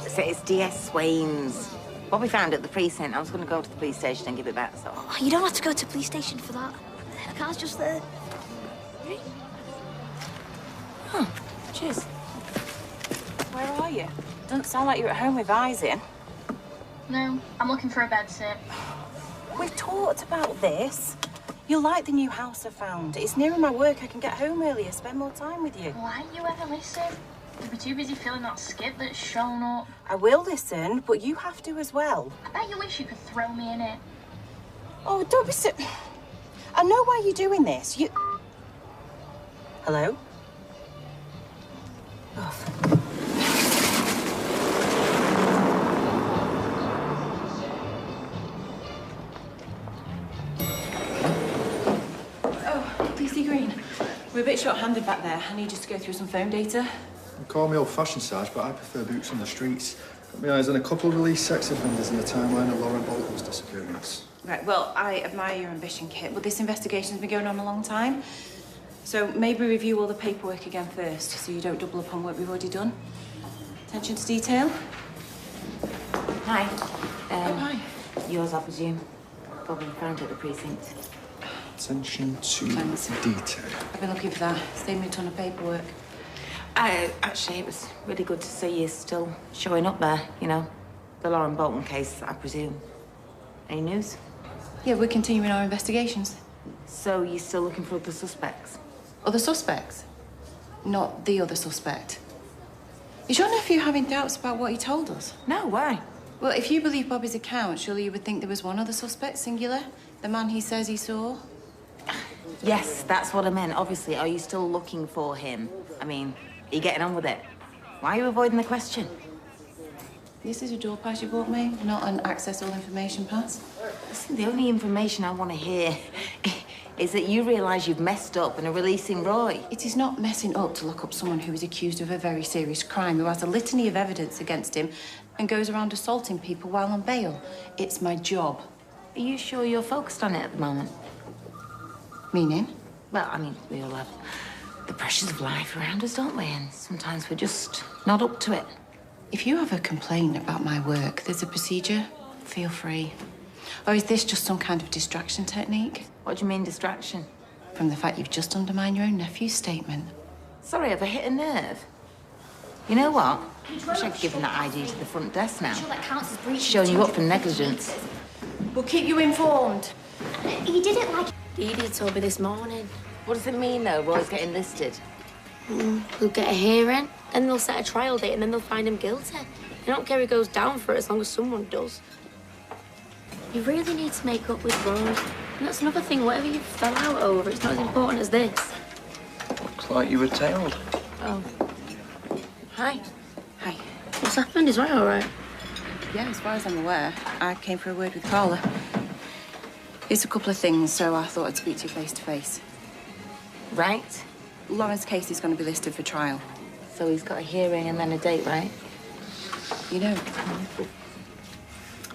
So it's DS Swain's. What we found at the precinct, I was going to go to the police station and give it back, so... Oh, you don't have to go to the police station for that. The car's just there. Huh. Cheers. Where are you? Doesn't sound like you're at home with eyes in. No, I'm looking for a bed sit. We've talked about this. You'll like the new house I found. It's nearer my work. I can get home earlier, spend more time with you. Why you ever listen? You'll be too busy feeling that skip that's shown up. I will listen, but you have to as well. I bet you wish you could throw me in it. Oh, don't be so... I know why you're doing this. You... Hello? Oh, Lucy Green. We're a bit short-handed back there. I need you to go through some phone data. You call me old-fashioned, Sarge, but I prefer boots on the streets. Got my eyes on a couple of released sex offenders in the timeline of Lauren Bolton's disappearance. Right, well, I admire your ambition, Kit, but this investigation's been going on a long time. So maybe review all the paperwork again first, so you don't double up on work we've already done. Attention to detail. Hi. Hi. Yours, I presume. Probably found at the precinct. Attention to Thanks. detail. I've been looking for that. Saved me a ton of paperwork. Actually, it was really good to see you still showing up there, you know. The Lauren Bolton case, I presume. Any news? Yeah, we're continuing our investigations. So you're still looking for other suspects? Other suspects? Not the other suspect. Is your nephew having doubts about what he told us? No, why? Well, if you believe Bobby's account, surely you would think there was one other suspect, singular? The man he says he saw? Yes, that's what I meant. Obviously, are you still looking for him? I mean, are you getting on with it? Why are you avoiding the question? This is a door pass you bought me, not an access all information pass. Listen, the only information I want to hear is that you realise you've messed up and are releasing Roy. It is not messing up to lock up someone who is accused of a very serious crime, who has a litany of evidence against him and goes around assaulting people while on bail. It's my job. Are you sure you're focused on it at the moment? Meaning? Well, I mean, we all have the pressures of life around us, don't we? And sometimes we're just not up to it. If you have a complaint about my work, there's a procedure. Feel free. Or is this just some kind of distraction technique? What do you mean, distraction? From the fact you've just undermined your own nephew's statement. Sorry, have I hit a nerve? You know what? Wish I'd given that ID to the front desk now. Sure, that counts as breach. Showing you up for negligence. We'll keep you informed. He did it like Edie told me this morning. What does it mean, though? Roy's getting listed. He'll get a hearing, then they'll set a trial date, and then they'll find him guilty. They don't care who goes down for it as long as someone does. You really need to make up with Roy. And that's another thing, whatever you fell out over, it's not as important as this. Looks like you were tailed. Oh. Hi. Hi. What's happened? Is Roy all right? Yeah, as far as I'm aware, I came for a word with Carla. It's a couple of things, so I thought I'd speak to you face to face. Right. Lauren's case is going to be listed for trial. So he's got a hearing and then a date, right? You know,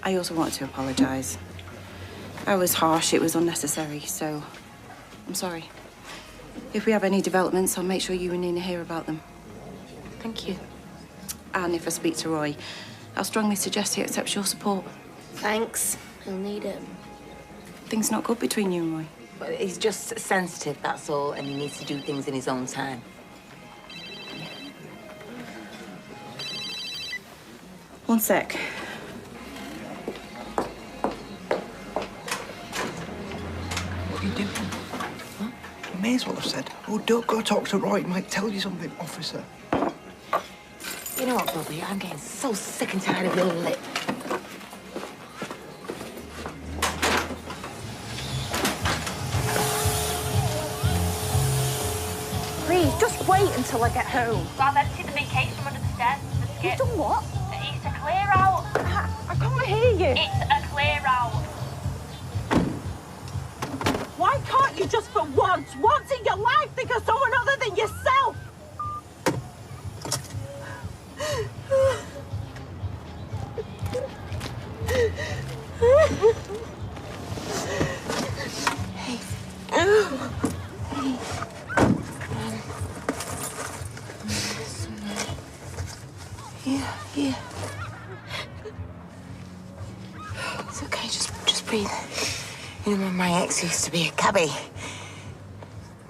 I also wanted to apologise. I was harsh, it was unnecessary, so I'm sorry. If we have any developments, I'll make sure you and Nina hear about them. Thank you. And if I speak to Roy, I'll strongly suggest he accepts your support. Thanks. He'll need it. Things not good between you and Roy. Well, he's just sensitive, that's all, and he needs to do things in his own time. One sec. What are you doing? Huh? You may as well have said, oh, don't go talk to Roy. He might tell you something, officer. You know what, Bobby? I'm getting so sick and tired of your lip. Please, just wait until I get home. So I've emptied the vacation from under the stairs into the skip. You've done what? It's a clear out. I can't hear you. It's a clear out. Why can't you just for once in your life think of someone other than yourself? Hey. Yeah. It's okay, just breathe. You know, my ex used to be a cabbie.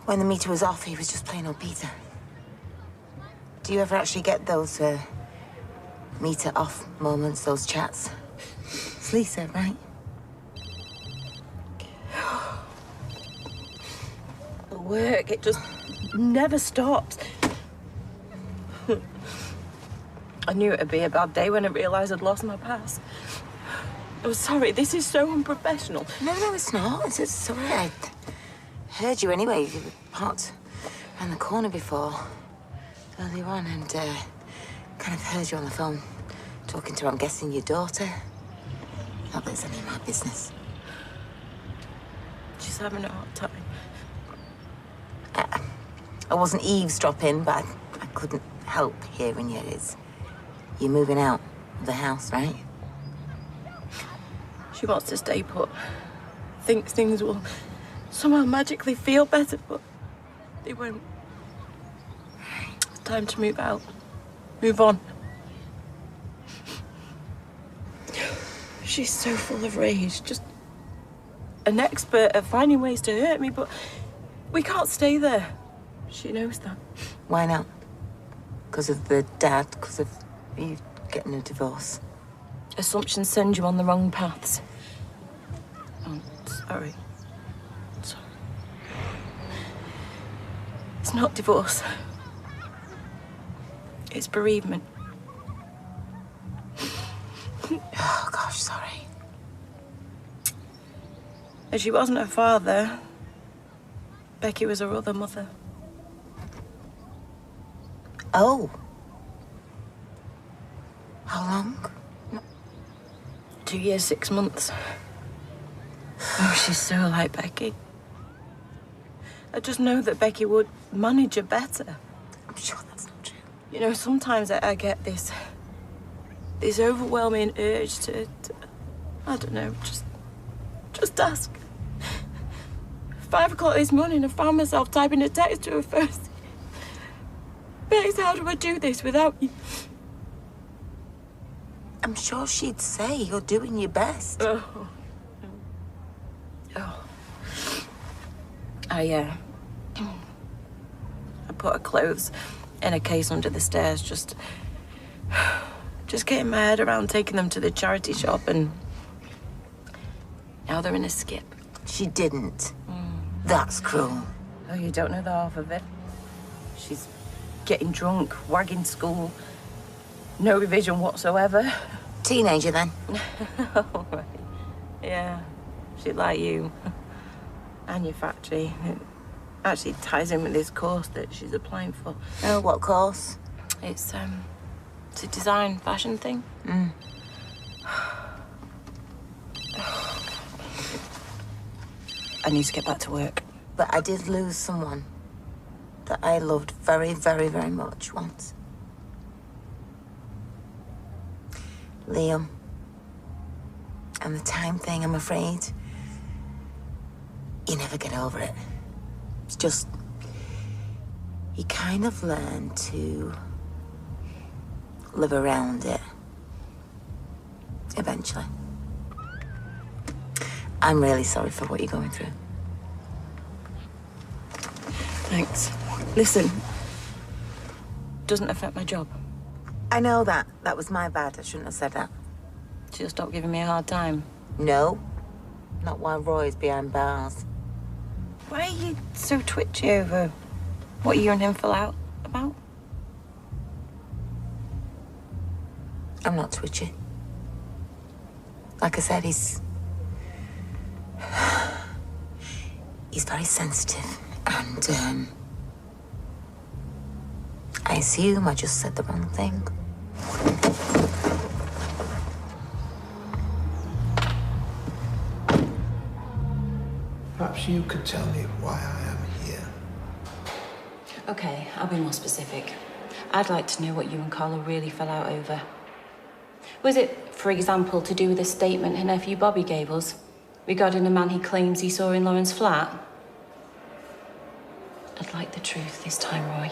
When the meter was off, he was just plain old Peter. Do you ever actually get those meter off moments, those chats? It's Lisa, right? The work, it just never stops. I knew it'd be a bad day when I realised I'd lost my pass. I'm sorry, this is so unprofessional. No, it's not. It's all right. I heard you anyway. You were parked around the corner before. earlier on and kind of heard you on the phone talking to, I'm guessing, your daughter. Not that it's any of my business. She's having a hard time. I wasn't eavesdropping, but I couldn't help hearing you. You're moving out of the house, right? She wants to stay put. Thinks things will somehow magically feel better, but they won't. It's time to move out. Move on. She's so full of rage, just an expert at finding ways to hurt me, but we can't stay there. She knows that. Why not? Because of the dad? Because of you getting a divorce? Assumptions send you on the wrong paths. I'm sorry. Sorry. It's not divorce. It's bereavement. Oh, gosh, sorry. And she wasn't her father. Becky was her other mother. Oh. How long? 2 years, 6 months. Oh, she's so like Becky. I just know that Becky would manage her better. I'm sure that's not true. You know, sometimes I get this overwhelming urge to I don't know, just ask. 5 o'clock this morning, I found myself typing a text to her first. Bex, how do I do this without you? I'm sure she'd say you're doing your best. Oh. I put her clothes in a case under the stairs, just getting my head around taking them to the charity shop, and now they're in a skip. She didn't. That's cruel. Oh, you don't know the half of it. She's getting drunk, wagging school, no revision whatsoever. Teenager, then? Oh, right. Yeah, she'd like you. And your factory. It actually ties in with this course that she's applying for. Oh, what course? It's a design fashion thing. I need to get back to work. But I did lose someone that I loved very, very, very much once. Liam. And the time thing, I'm afraid, you never get over it. It's just, you kind of learn to live around it. Eventually. I'm really sorry for what you're going through. Thanks. Listen, doesn't affect my job. I know that. That was my bad. I shouldn't have said that. She'll stop giving me a hard time. No. Not while Roy's behind bars. Why are you so twitchy over what you and him fell out about? I'm not twitchy. Like I said, he's very sensitive, and I assume I just said the wrong thing. Perhaps you could tell me why I am here. Okay, I'll be more specific. I'd like to know what you and Carla really fell out over. Was it, for example, to do with a statement her nephew Bobby gave us regarding a man he claims he saw in Lauren's flat? I'd like the truth this time, Roy.